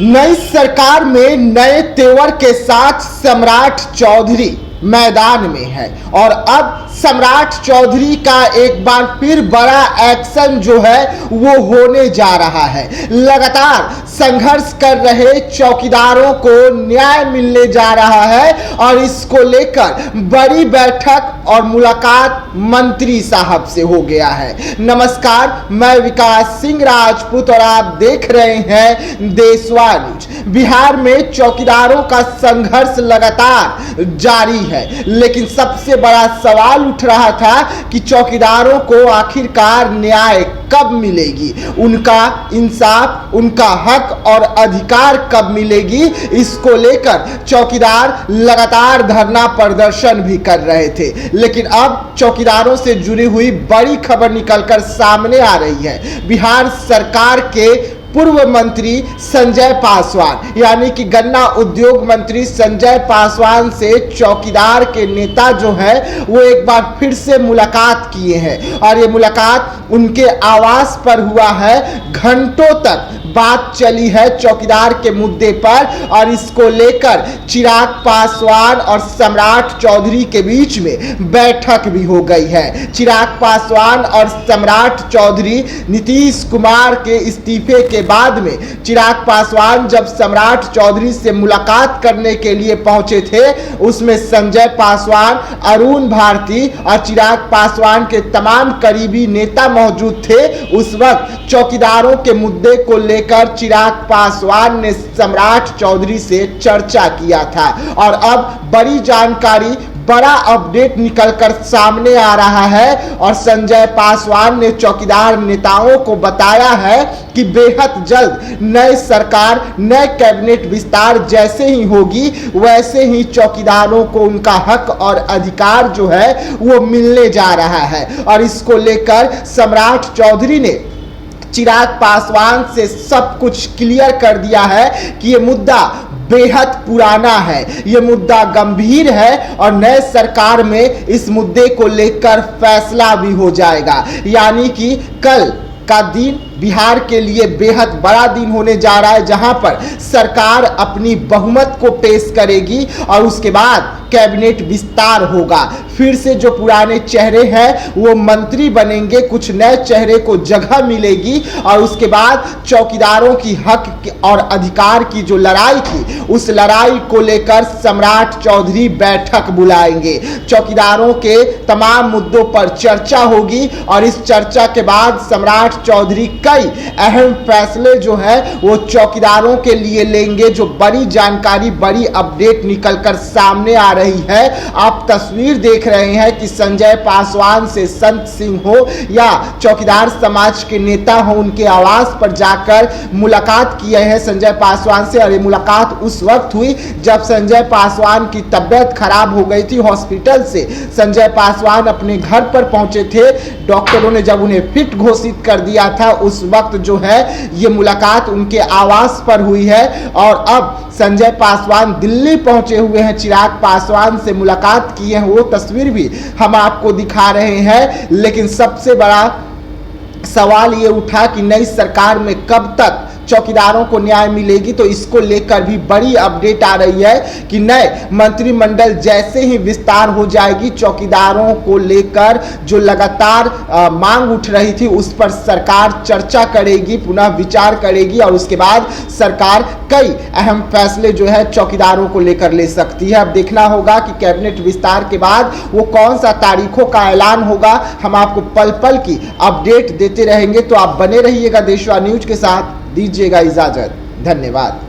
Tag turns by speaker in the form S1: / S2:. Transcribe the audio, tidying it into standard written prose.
S1: नई सरकार में नए तेवर के साथ सम्राट चौधरी मैदान में है और अब सम्राट चौधरी का एक बार फिर बड़ा एक्शन जो है वो होने जा रहा है। लगातार संघर्ष कर रहे चौकीदारों को न्याय मिलने जा रहा है और इसको लेकर बड़ी बैठक और मुलाकात मंत्री साहब से हो गया है। नमस्कार, मैं विकास सिंह राजपूत और आप देख रहे हैं देशवा न्यूज। बिहार में चौकीदारों का संघर्ष लगातार जारी है, लेकिन सबसे बड़ा सवाल उठ रहा था कि चौकीदारों को आखिरकार न्याय कब मिलेगी, उनका इंसाफ, उनका हक और अधिकार कब मिलेगी। इसको लेकर चौकीदार लगातार धरना प्रदर्शन भी कर रहे थे, लेकिन अब चौकीदारों से जुड़ी हुई बड़ी खबर निकलकर सामने आ रही है। बिहार सरकार के पूर्व मंत्री संजय पासवान यानी कि गन्ना उद्योग मंत्री संजय पासवान से चौकीदार के नेता जो है वो एक बार फिर से मुलाकात किए हैं और ये मुलाकात उनके आवास पर हुआ है। घंटों तक बात चली है चौकीदार के मुद्दे पर और इसको लेकर चिराग पासवान और सम्राट चौधरी के बीच में बैठक भी हो गई है। चिराग पासवान और सम्राट चौधरी नीतीश कुमार के इस्तीफे के बाद में चिराग पासवान जब सम्राट चौधरी से मुलाकात करने के लिए पहुंचे थे, उसमें संजय पासवान, अरुण भारती और चिराग पासवान के तमाम करीबी नेता मौजूद थे। उस वक्त चौकीदारों के मुद्दे को लेकर चिराग पासवान ने सम्राट चौधरी से चर्चा किया था और अब बड़ी जानकारी, बड़ा अपडेट निकलकर सामने आ रहा है और संजय पासवान ने चौकीदार नेताओं को बताया है कि बेहद जल्द नई सरकार, नए कैबिनेट विस्तार जैसे ही होगी वैसे ही चौकीदारों को उनका हक और अधिकार जो है वो मिलने जा रहा है। और इसको लेकर सम्राट चौधरी ने चिराग पासवान से सब कुछ क्लियर कर दिया है कि ये मुद्दा बेहद पुराना है, ये मुद्दा गंभीर है और नए सरकार में इस मुद्दे को लेकर फैसला भी हो जाएगा। यानी कि कल का दिन बिहार के लिए बेहद बड़ा दिन होने जा रहा है, जहां पर सरकार अपनी बहुमत को पेश करेगी और उसके बाद कैबिनेट विस्तार होगा। फिर से जो पुराने चेहरे हैं वो मंत्री बनेंगे, कुछ नए चेहरे को जगह मिलेगी और उसके बाद चौकीदारों की हक और अधिकार की जो लड़ाई थी उस लड़ाई को लेकर सम्राट चौधरी बैठक बुलाएंगे। चौकीदारों के तमाम मुद्दों पर चर्चा होगी और इस चर्चा के बाद सम्राट चौधरी कई अहम फैसले जो है वो चौकीदारों के लिए लेंगे। जो बड़ी जानकारी, बड़ी अपडेट निकलकर सामने आ रही है, आप तस्वीर देख रहे हैं कि संजय पासवान से संत सिंह हो या चौकीदार समाज के नेता हो, उनके आवास पर जाकर मुलाकात किए हैं संजय पासवान से। और ये मुलाकात उस वक्त हुई जब संजय पासवान की तबीयत खराब हो गई थी। हॉस्पिटल से संजय पासवान अपने घर पर पहुंचे थे, डॉक्टरों ने जब उन्हें फिट घोषित कर दिया था उस वक्त जो है ये मुलाकात उनके आवास पर हुई है। और अब संजय पासवान दिल्ली पहुंचे हुए हैं, चिराग पासवान से मुलाकात की है, वो तस्वीर भी हम आपको दिखा रहे हैं। लेकिन सबसे बड़ा सवाल ये उठा कि नई सरकार में कब तक चौकीदारों को न्याय मिलेगी, तो इसको लेकर भी बड़ी अपडेट आ रही है कि नए मंत्रिमंडल जैसे ही विस्तार हो जाएगी, चौकीदारों को लेकर जो लगातार मांग उठ रही थी उस पर सरकार चर्चा करेगी, पुनः विचार करेगी और उसके बाद सरकार कई अहम फैसले जो है चौकीदारों को लेकर ले सकती है। अब देखना होगा कि कैबिनेट विस्तार के बाद वो कौन सा तारीखों का ऐलान होगा। हम आपको पल पल की अपडेट देते रहेंगे, तो आप बने रहिएगा देशवा न्यूज के साथ। दीजिएगा इजाजत, धन्यवाद।